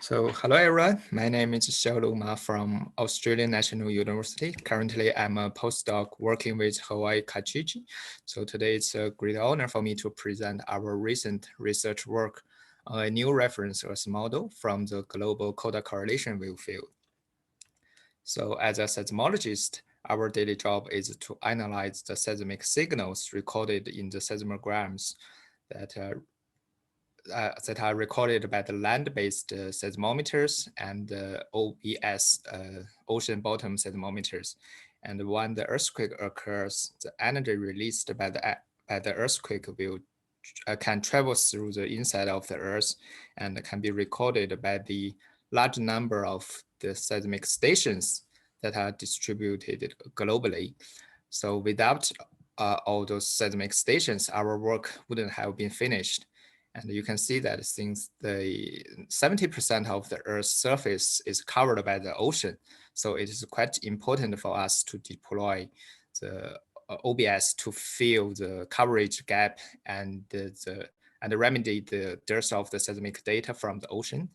So hello everyone, my name is Xiaolong Ma from Australian National University. Currently, I'm a postdoc working with Hawaii Kachiji. So today it's a great honor for me to present our recent research work on a new reference Earth model from the global Coda correlation wave field. So as a seismologist, our daily job is to analyze the seismic signals recorded in the seismograms that are recorded by the land-based seismometers and OBS, ocean bottom seismometers. And when the earthquake occurs, the energy released by the earthquake can travel through the inside of the Earth and can be recorded by the large number of the seismic stations that are distributed globally. So without all those seismic stations, our work wouldn't have been finished. And you can see that since the 70% of the Earth's surface is covered by the ocean, so it is quite important for us to deploy the OBS to fill the coverage gap and remedy the dearth of the seismic data from the ocean.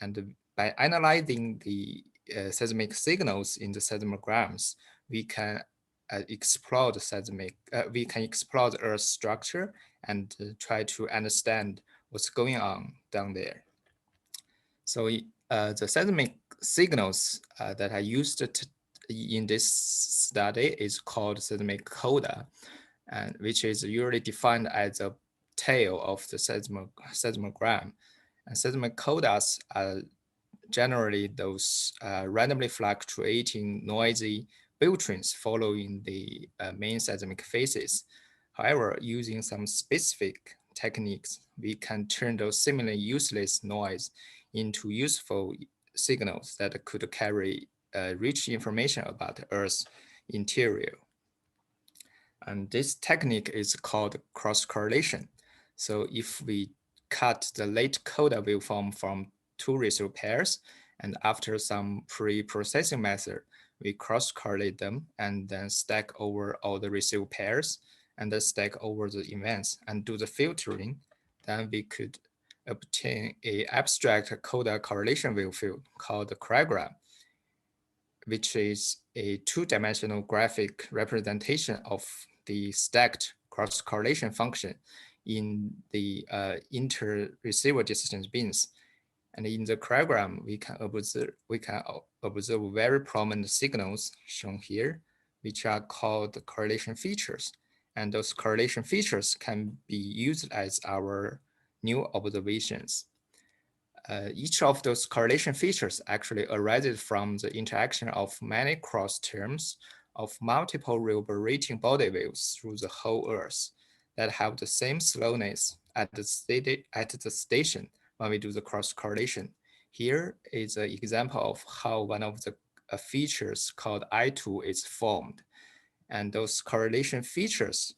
And by analyzing the seismic signals in the seismograms, we can explore the Earth's structure and try to understand what's going on down there. So the seismic signals that are used in this study is called Seismic Coda, and which is usually defined as a tail of the seismogram. And seismic codas are generally those randomly fluctuating noisy wave trends following the main seismic phases. However, using some specific techniques, we can turn those seemingly useless noise into useful signals that could carry rich information about the Earth's interior. And this technique is called cross-correlation. So if we cut the late coda waveform from two receive pairs, and after some pre-processing method, we cross-correlate them and then stack over all the receive pairs and then stack over the events and do the filtering, then we could obtain an abstract coda correlation wave field called the Correlogram, which is a two-dimensional graphic representation of the stacked cross-correlation function in the inter-receiver distance bins. And in the Correlogram, we can observe very prominent signals shown here, which are called correlation features. And those correlation features can be used as our new observations. Each of those correlation features actually arises from the interaction of many cross terms of multiple reverberating body waves through the whole Earth that have the same slowness at the station when we do the cross correlation. Here is an example of how one of the features called I2 is formed. And those correlation features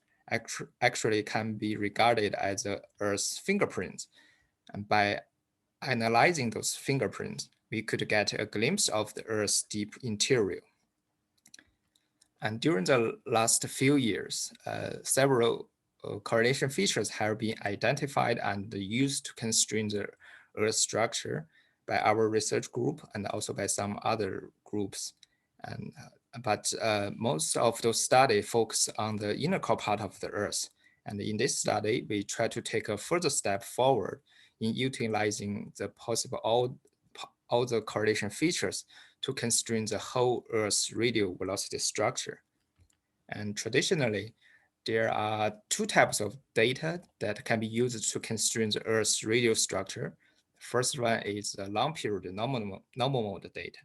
actually can be regarded as the Earth's fingerprints. And by analyzing those fingerprints, we could get a glimpse of the Earth's deep interior. And during the last few years, several correlation features have been identified and used to constrain the Earth structure by our research group and also by some other groups. But most of those studies focus on the inner core part of the Earth. And in this study, we try to take a further step forward in utilizing the possible all the correlation features to constrain the whole Earth's radial velocity structure. And traditionally, there are two types of data that can be used to constrain the Earth's radial structure. The first one is the long period normal mode data.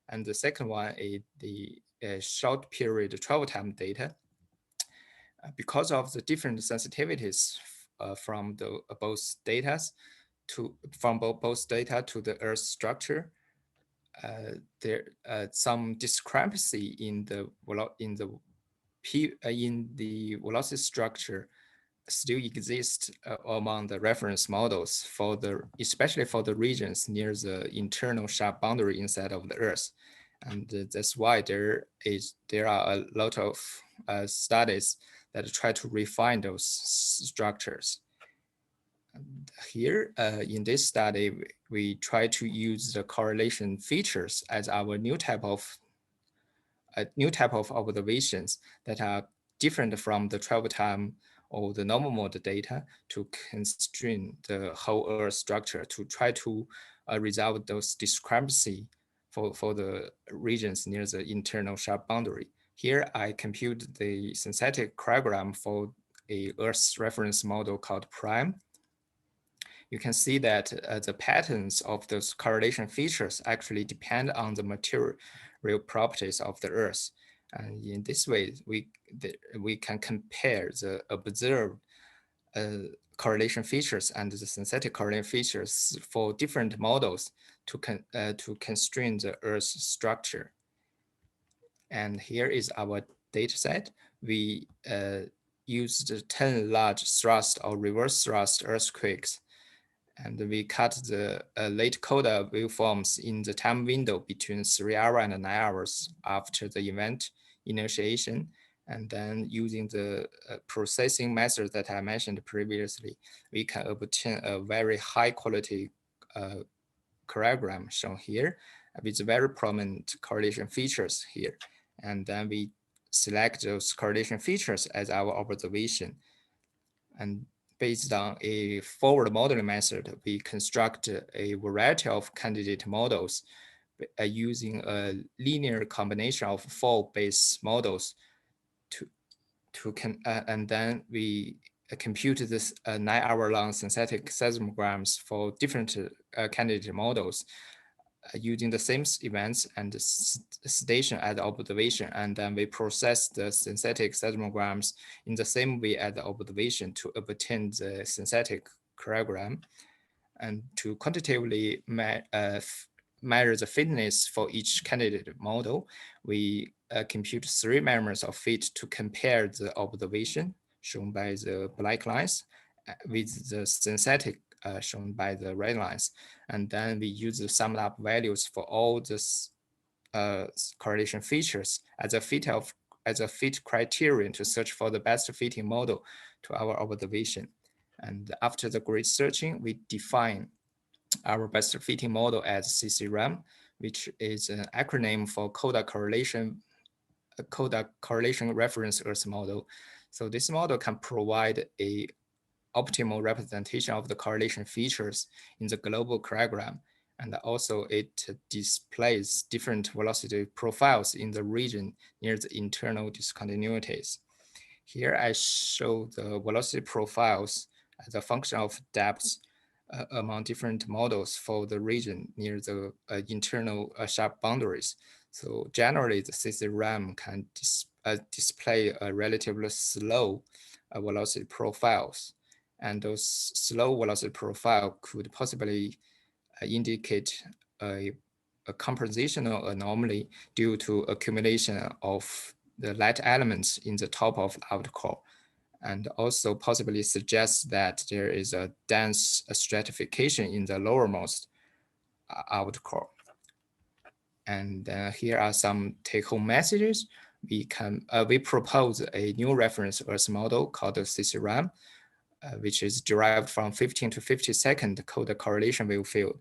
And the second one is the short period travel time data. Because of the different sensitivities from both data to the Earth structure, there some discrepancy in the velocity structure still exists among the reference models especially for the regions near the internal sharp boundary inside of the Earth. And that's why there are a lot of studies that try to refine those structures. And here in this study, we try to use the correlation features as our new type of observations that are different from the travel time or the normal mode data to constrain the whole Earth structure to try to resolve those discrepancy for the regions near the internal sharp boundary. Here I compute the synthetic correlogram for a Earth's reference model called PRIME. You can see that the patterns of those correlation features actually depend on the material properties of the Earth. And in this way, we can compare the observed correlation features and the synthetic correlation features for different models to constrain the Earth's structure. And here is our data set. We used 10 large thrust or reverse thrust earthquakes, and we cut the late Coda waveforms in the time window between 3 hours and 9 hours after the event initiation. And then using the processing methods that I mentioned previously, we can obtain a very high quality correlogram shown here with very prominent correlation features here. And then we select those correlation features as our observation. And based on a forward modeling method, we construct a variety of candidate models using a linear combination of 4 base models and then we compute this 9-hour-long synthetic seismograms for different candidate models using the same events and station as observation, and then we process the synthetic seismograms in the same way as the observation to obtain the synthetic correlogram. And to quantitatively measure the fitness for each candidate model, we compute 3 measurements of fit to compare the observation shown by the black lines with the synthetic shown by the red lines. And then we use the summed up values for all this correlation features as a fit criterion to search for the best fitting model to our observation. And after the grid searching, we define our best fitting model as CCRAM, which is an acronym for Coda Correlation Reference Earth Model. So this model can provide a optimal representation of the correlation features in the global correlogram. And also it displays different velocity profiles in the region near the internal discontinuities. Here I show the velocity profiles as a function of depth among different models for the region near the internal sharp boundaries. So generally the CCRAM can display a relatively slow velocity profiles. And those slow velocity profile could possibly indicate a compositional anomaly due to accumulation of the light elements in the top of outer core, and also possibly suggests that there is a dense stratification in the lowermost outer core. And here are some take-home messages. We propose a new reference Earth model called the CCRAM, which is derived from 15 to 50-second Coda correlation wave field.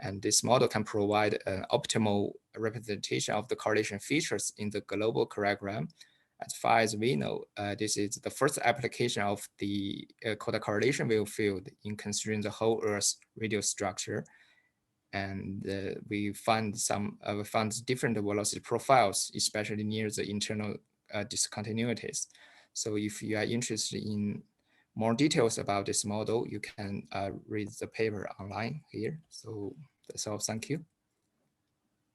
And this model can provide an optimal representation of the correlation features in the global correlogram. As far as we know, this is the first application of the Coda correlation wave field in considering the whole Earth radial structure. And we found different velocity profiles, especially near the internal discontinuities. So if you are interested in more details about this model, you can read the paper online here. So that's all. Thank you.